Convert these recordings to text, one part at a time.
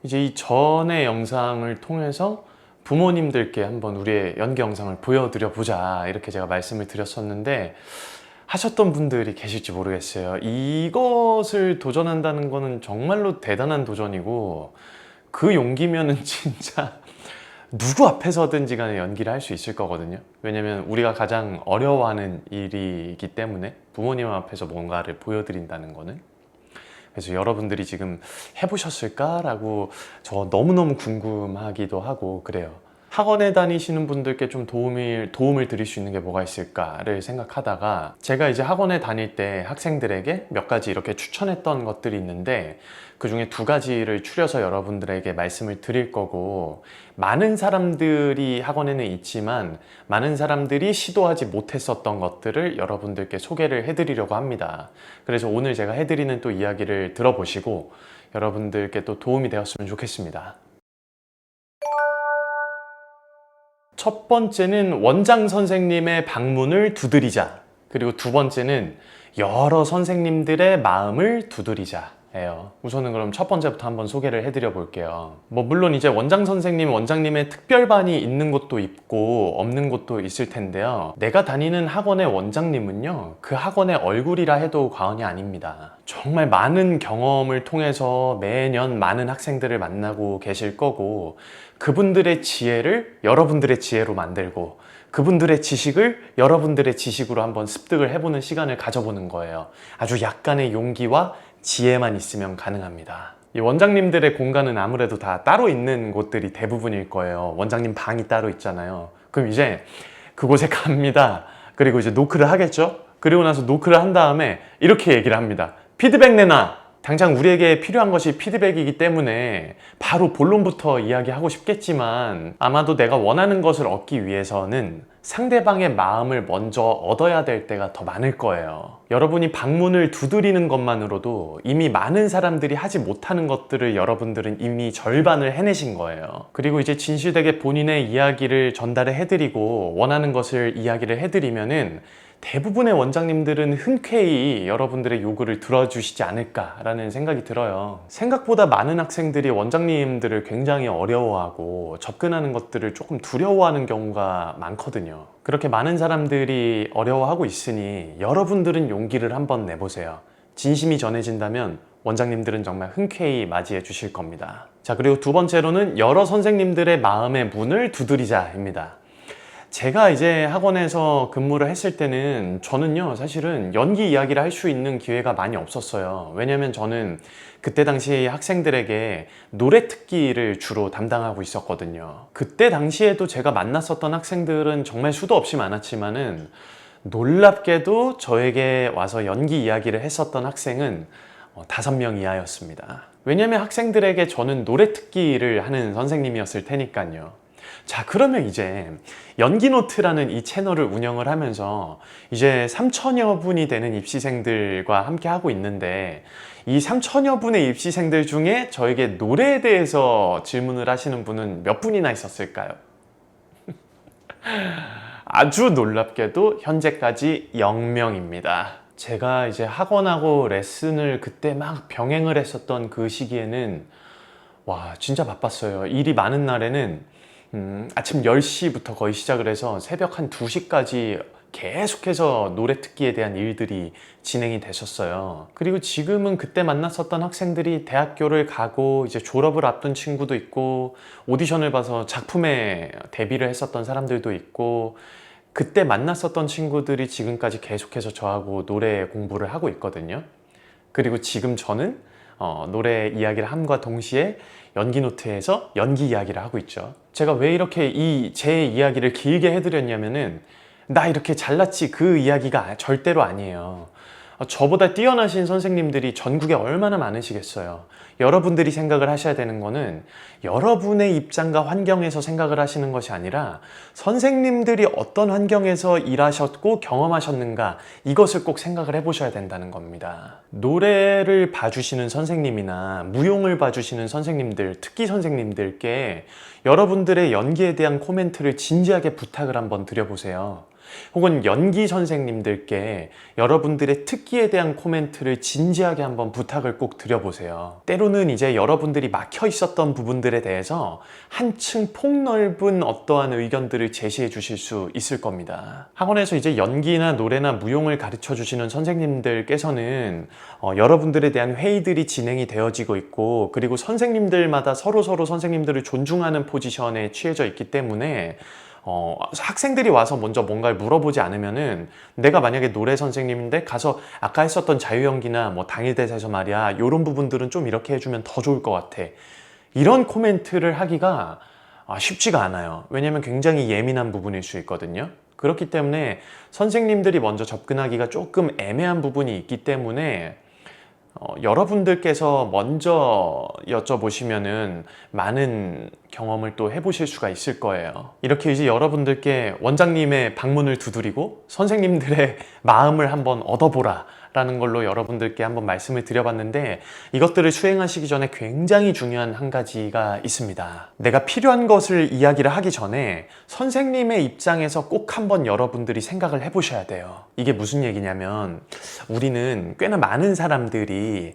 이제 이 전의 영상을 통해서 부모님들께 한번 우리의 연기 영상을 보여드려 보자 이렇게 제가 말씀을 드렸었는데 하셨던 분들이 계실지 모르겠어요. 이것을 도전한다는 거는 정말로 대단한 도전이고 그 용기면은 진짜 누구 앞에서든지 간에 연기를 할 수 있을 거거든요. 왜냐면 우리가 가장 어려워하는 일이기 때문에 부모님 앞에서 뭔가를 보여드린다는 거는. 그래서 여러분들이 지금 해보셨을까라고 저 너무너무 궁금하기도 하고 그래요. 학원에 다니시는 분들께 좀 도움을 드릴 수 있는 게 뭐가 있을까를 생각하다가 제가 이제 학원에 다닐 때 학생들에게 몇 가지 이렇게 추천했던 것들이 있는데 그 중에 두 가지를 추려서 여러분들에게 말씀을 드릴 거고, 많은 사람들이 학원에는 있지만 많은 사람들이 시도하지 못했었던 것들을 여러분들께 소개를 해드리려고 합니다. 그래서 오늘 제가 해드리는 또 이야기를 들어보시고 여러분들께 또 도움이 되었으면 좋겠습니다. 첫 번째는 원장 선생님의 방문을 두드리자. 그리고 두 번째는 여러 선생님들의 마음을 두드리자 예요. 우선은 그럼 첫 번째부터 한번 소개를 해드려 볼게요. 물론 이제 원장 선생님, 원장님의 특별반이 있는 곳도 있고 없는 곳도 있을 텐데요. 내가 다니는 학원의 원장님은요, 그 학원의 얼굴이라 해도 과언이 아닙니다. 정말 많은 경험을 통해서 매년 많은 학생들을 만나고 계실 거고, 그분들의 지혜를 여러분들의 지혜로 만들고 그분들의 지식을 여러분들의 지식으로 한번 습득을 해보는 시간을 가져보는 거예요. 아주 약간의 용기와 지혜만 있으면 가능합니다. 이 원장님들의 공간은 아무래도 다 따로 있는 곳들이 대부분일 거예요. 원장님 방이 따로 있잖아요. 그럼 이제 그곳에 갑니다. 그리고 이제 노크를 하겠죠? 그리고 나서 노크를 한 다음에 이렇게 얘기를 합니다. 피드백 내놔! 당장 우리에게 필요한 것이 피드백이기 때문에 바로 본론부터 이야기하고 싶겠지만 아마도 내가 원하는 것을 얻기 위해서는 상대방의 마음을 먼저 얻어야 될 때가 더 많을 거예요. 여러분이 방문을 두드리는 것만으로도 이미 많은 사람들이 하지 못하는 것들을 여러분들은 이미 절반을 해내신 거예요. 그리고 이제 진실되게 본인의 이야기를 전달을 해드리고 원하는 것을 이야기를 해드리면은 대부분의 원장님들은 흔쾌히 여러분들의 요구를 들어주시지 않을까라는 생각이 들어요. 생각보다 많은 학생들이 원장님들을 굉장히 어려워하고 접근하는 것들을 조금 두려워하는 경우가 많거든요. 그렇게 많은 사람들이 어려워하고 있으니 여러분들은 용기를 한번 내보세요. 진심이 전해진다면 원장님들은 정말 흔쾌히 맞이해 주실 겁니다. 자, 그리고 두 번째로는 여러 선생님들의 마음의 문을 두드리자입니다. 제가 이제 학원에서 근무를 했을 때는 저는요, 사실은 연기 이야기를 할 수 있는 기회가 많이 없었어요. 왜냐면 저는 그때 당시 학생들에게 노래 특기를 주로 담당하고 있었거든요. 그때 당시에도 제가 만났었던 학생들은 정말 수도 없이 많았지만은 놀랍게도 저에게 와서 연기 이야기를 했었던 학생은 5명 이하였습니다. 왜냐면 학생들에게 저는 노래 특기를 하는 선생님이었을 테니까요. 자, 그러면 이제 연기노트라는 이 채널을 운영을 하면서 이제 3천여 분이 되는 입시생들과 함께 하고 있는데, 이 3천여 분의 입시생들 중에 저에게 노래에 대해서 질문을 하시는 분은 몇 분이나 있었을까요? 아주 놀랍게도 현재까지 0명입니다. 제가 이제 학원하고 레슨을 그때 막 병행을 했었던 그 시기에는 와, 진짜 바빴어요. 일이 많은 날에는 아침 10시부터 거의 시작을 해서 새벽 한 2시까지 계속해서 노래 특기에 대한 일들이 진행이 됐었어요. 그리고 지금은 그때 만났었던 학생들이 대학교를 가고 이제 졸업을 앞둔 친구도 있고, 오디션을 봐서 작품에 데뷔를 했었던 사람들도 있고, 그때 만났었던 친구들이 지금까지 계속해서 저하고 노래 공부를 하고 있거든요. 그리고 지금 저는 노래 이야기를 함과 동시에 연기노트에서 연기 이야기를 하고 있죠. 제가 왜 이렇게 제 이야기를 길게 해드렸냐면은, 나 이렇게 잘났지 그 이야기가 절대로 아니에요. 저보다 뛰어나신 선생님들이 전국에 얼마나 많으시겠어요. 여러분들이 생각을 하셔야 되는 거는 여러분의 입장과 환경에서 생각을 하시는 것이 아니라 선생님들이 어떤 환경에서 일하셨고 경험하셨는가, 이것을 꼭 생각을 해보셔야 된다는 겁니다. 노래를 봐주시는 선생님이나 무용을 봐주시는 선생님들, 특기 선생님들께 여러분들의 연기에 대한 코멘트를 진지하게 부탁을 한번 드려보세요. 혹은 연기 선생님들께 여러분들의 특기에 대한 코멘트를 진지하게 한번 부탁을 꼭 드려보세요. 때로는 이제 여러분들이 막혀 있었던 부분들에 대해서 한층 폭넓은 어떠한 의견들을 제시해 주실 수 있을 겁니다. 학원에서 이제 연기나 노래나 무용을 가르쳐 주시는 선생님들께서는 여러분들에 대한 회의들이 진행이 되어지고 있고, 그리고 선생님들마다 서로 선생님들을 존중하는 포지션에 취해져 있기 때문에 학생들이 와서 먼저 뭔가를 물어보지 않으면은, 내가 만약에 노래 선생님인데 가서 아까 했었던 자유연기나 뭐 당일대사에서 말이야, 이런 부분들은 좀 이렇게 해주면 더 좋을 것 같아, 이런 코멘트를 하기가 쉽지가 않아요. 왜냐면 굉장히 예민한 부분일 수 있거든요. 그렇기 때문에 선생님들이 먼저 접근하기가 조금 애매한 부분이 있기 때문에 여러분들께서 먼저 여쭤보시면은 많은 경험을 또 해보실 수가 있을 거예요. 이렇게 이제 여러분들께 원장님의 방문을 두드리고 선생님들의 마음을 한번 얻어보라 라는 걸로 여러분들께 한번 말씀을 드려봤는데, 이것들을 수행하시기 전에 굉장히 중요한 한 가지가 있습니다. 내가 필요한 것을 이야기를 하기 전에 선생님의 입장에서 꼭 한번 여러분들이 생각을 해보셔야 돼요. 이게 무슨 얘기냐면, 우리는 꽤나 많은 사람들이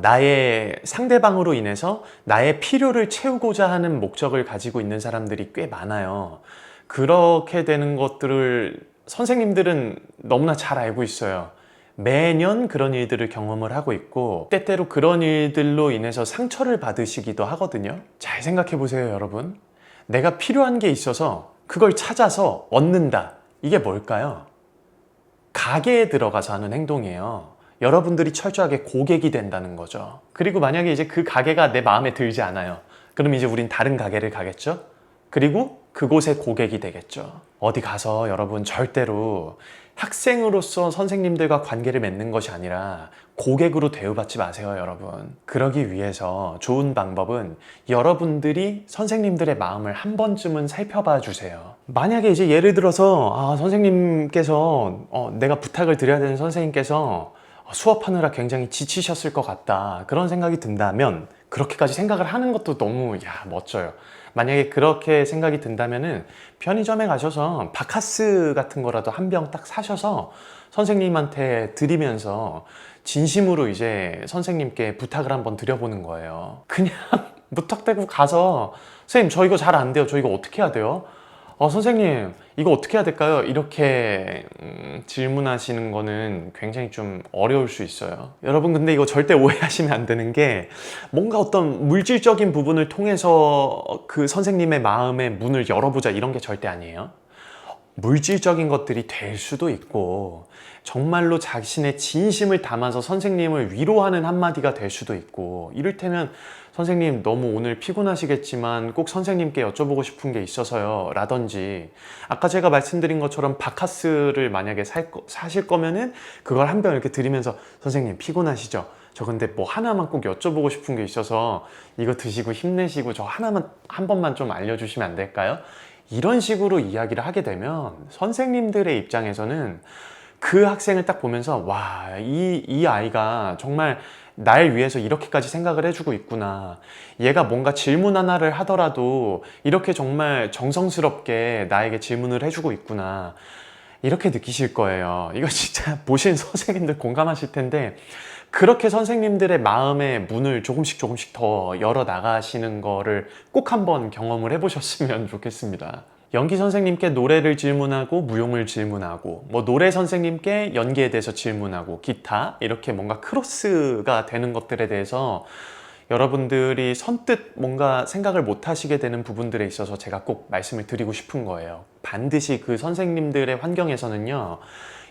나의 상대방으로 인해서 나의 필요를 채우고자 하는 목적을 가지고 있는 사람들이 꽤 많아요. 그렇게 되는 것들을 선생님들은 너무나 잘 알고 있어요. 매년 그런 일들을 경험을 하고 있고, 때때로 그런 일들로 인해서 상처를 받으시기도 하거든요. 잘 생각해 보세요, 여러분. 내가 필요한 게 있어서 그걸 찾아서 얻는다. 이게 뭘까요? 가게에 들어가서 하는 행동이에요. 여러분들이 철저하게 고객이 된다는 거죠. 그리고 만약에 이제 그 가게가 내 마음에 들지 않아요. 그럼 이제 우린 다른 가게를 가겠죠? 그리고 그곳의 고객이 되겠죠. 어디 가서 여러분 절대로 학생으로서 선생님들과 관계를 맺는 것이 아니라 고객으로 대우받지 마세요, 여러분. 그러기 위해서 좋은 방법은 여러분들이 선생님들의 마음을 한 번쯤은 살펴봐 주세요. 만약에 이제 예를 들어서 선생님께서 내가 부탁을 드려야 되는 선생님께서 수업하느라 굉장히 지치셨을 것 같다, 그런 생각이 든다면, 그렇게까지 생각을 하는 것도 너무 멋져요. 만약에 그렇게 생각이 든다면은 편의점에 가셔서 바카스 같은 거라도 한 병 딱 사셔서 선생님한테 드리면서 진심으로 이제 선생님께 부탁을 한번 드려보는 거예요. 그냥 무턱대고 가서 선생님 저 이거 잘 안 돼요, 저 이거 어떻게 해야 돼요? 선생님 이거 어떻게 해야 될까요? 이렇게 질문하시는 거는 굉장히 좀 어려울 수 있어요. 여러분 근데 이거 절대 오해하시면 안 되는 게, 뭔가 어떤 물질적인 부분을 통해서 그 선생님의 마음의 문을 열어보자 이런 게 절대 아니에요. 물질적인 것들이 될 수도 있고, 정말로 자신의 진심을 담아서 선생님을 위로하는 한마디가 될 수도 있고, 이를테면 선생님 너무 오늘 피곤하시겠지만 꼭 선생님께 여쭤보고 싶은 게 있어서요 라든지, 아까 제가 말씀드린 것처럼 바카스를 만약에 사실 거면은 그걸 한 병 이렇게 드리면서 선생님 피곤하시죠? 저 근데 뭐 하나만 꼭 여쭤보고 싶은 게 있어서 이거 드시고 힘내시고 저 하나만 한 번만 좀 알려주시면 안 될까요? 이런 식으로 이야기를 하게 되면 선생님들의 입장에서는 그 학생을 딱 보면서 와, 이 아이가 정말 날 위해서 이렇게까지 생각을 해주고 있구나, 얘가 뭔가 질문 하나를 하더라도 이렇게 정말 정성스럽게 나에게 질문을 해주고 있구나, 이렇게 느끼실 거예요. 이거 진짜 보신 선생님들 공감하실 텐데, 그렇게 선생님들의 마음의 문을 조금씩 더 열어 나가시는 거를 꼭 한번 경험을 해보셨으면 좋겠습니다. 연기 선생님께 노래를 질문하고 무용을 질문하고, 뭐 노래 선생님께 연기에 대해서 질문하고, 기타 이렇게 뭔가 크로스가 되는 것들에 대해서 여러분들이 선뜻 뭔가 생각을 못 하시게 되는 부분들에 있어서 제가 꼭 말씀을 드리고 싶은 거예요. 반드시 그 선생님들의 환경에서는요,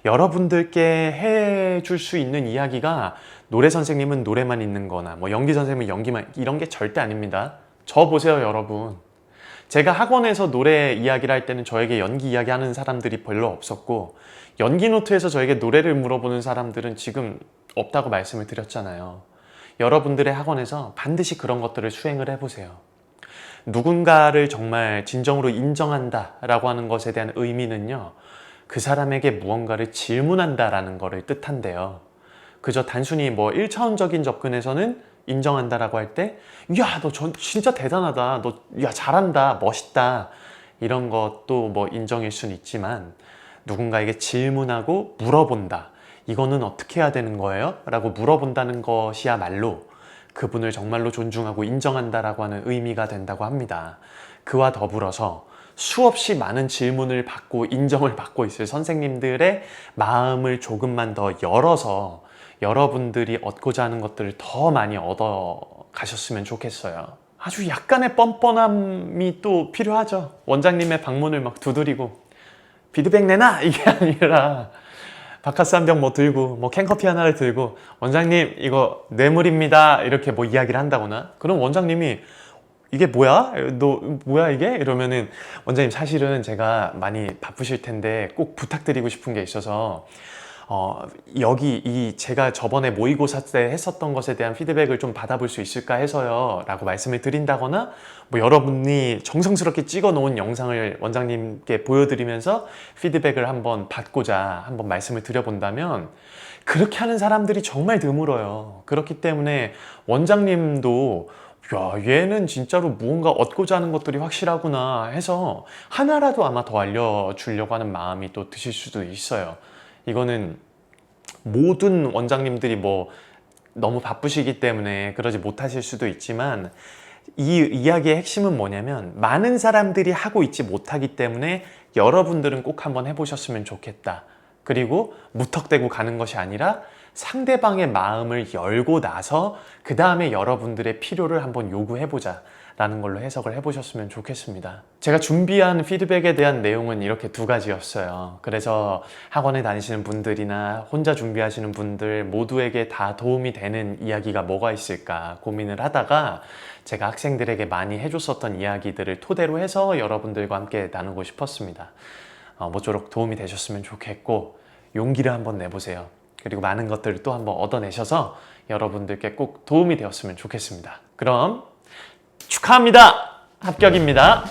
여러분들께 해줄 수 있는 이야기가 노래 선생님은 노래만 있는 거나 뭐 연기 선생님은 연기만, 이런 게 절대 아닙니다. 저 보세요, 여러분. 제가 학원에서 노래 이야기를 할 때는 저에게 연기 이야기 하는 사람들이 별로 없었고, 연기 노트에서 저에게 노래를 물어보는 사람들은 지금 없다고 말씀을 드렸잖아요. 여러분들의 학원에서 반드시 그런 것들을 수행을 해보세요. 누군가를 정말 진정으로 인정한다 라고 하는 것에 대한 의미는요, 그 사람에게 무언가를 질문한다라는 것을 뜻한대요. 그저 단순히 뭐 1차원적인 접근에서는 인정한다라고 할 때, 야, 너 진짜 대단하다, 너 야 잘한다, 멋있다, 이런 것도 뭐 인정일 수는 있지만, 누군가에게 질문하고 물어본다. 이거는 어떻게 해야 되는 거예요? 라고 물어본다는 것이야말로 그분을 정말로 존중하고 인정한다라고 하는 의미가 된다고 합니다. 그와 더불어서 수없이 많은 질문을 받고 인정을 받고 있을 선생님들의 마음을 조금만 더 열어서 여러분들이 얻고자 하는 것들을 더 많이 얻어 가셨으면 좋겠어요. 아주 약간의 뻔뻔함이 또 필요하죠. 원장님의 방문을 막 두드리고 피드백 내놔! 이게 아니라 바카스 한 병 뭐 들고 뭐 캔커피 하나를 들고 원장님 이거 뇌물입니다 이렇게 뭐 이야기를 한다거나 그럼 원장님이 이게 뭐야? 너 뭐야 이게? 이러면은 원장님 사실은 제가 많이 바쁘실 텐데 꼭 부탁드리고 싶은 게 있어서 여기 이 제가 저번에 모의고사 때 했었던 것에 대한 피드백을 좀 받아볼 수 있을까 해서요 라고 말씀을 드린다거나 뭐 여러분이 정성스럽게 찍어 놓은 영상을 원장님께 보여드리면서 피드백을 한번 받고자 한번 말씀을 드려본다면 그렇게 하는 사람들이 정말 드물어요. 그렇기 때문에 원장님도 야, 얘는 진짜로 무언가 얻고자 하는 것들이 확실하구나 해서 하나라도 아마 더 알려주려고 하는 마음이 또 드실 수도 있어요. 이거는 모든 원장님들이 뭐 너무 바쁘시기 때문에 그러지 못하실 수도 있지만 이 이야기의 핵심은 뭐냐면 많은 사람들이 하고 있지 못하기 때문에 여러분들은 꼭 한번 해보셨으면 좋겠다. 그리고 무턱대고 가는 것이 아니라 상대방의 마음을 열고 나서 그 다음에 여러분들의 필요를 한번 요구해보자 라는 걸로 해석을 해보셨으면 좋겠습니다. 제가 준비한 피드백에 대한 내용은 이렇게 두 가지였어요. 그래서 학원에 다니시는 분들이나 혼자 준비하시는 분들 모두에게 다 도움이 되는 이야기가 뭐가 있을까 고민을 하다가 제가 학생들에게 많이 해줬었던 이야기들을 토대로 해서 여러분들과 함께 나누고 싶었습니다. 모쪼록 도움이 되셨으면 좋겠고 용기를 한번 내보세요. 그리고 많은 것들을 또 한번 얻어내셔서 여러분들께 꼭 도움이 되었으면 좋겠습니다. 그럼 축하합니다. 합격입니다.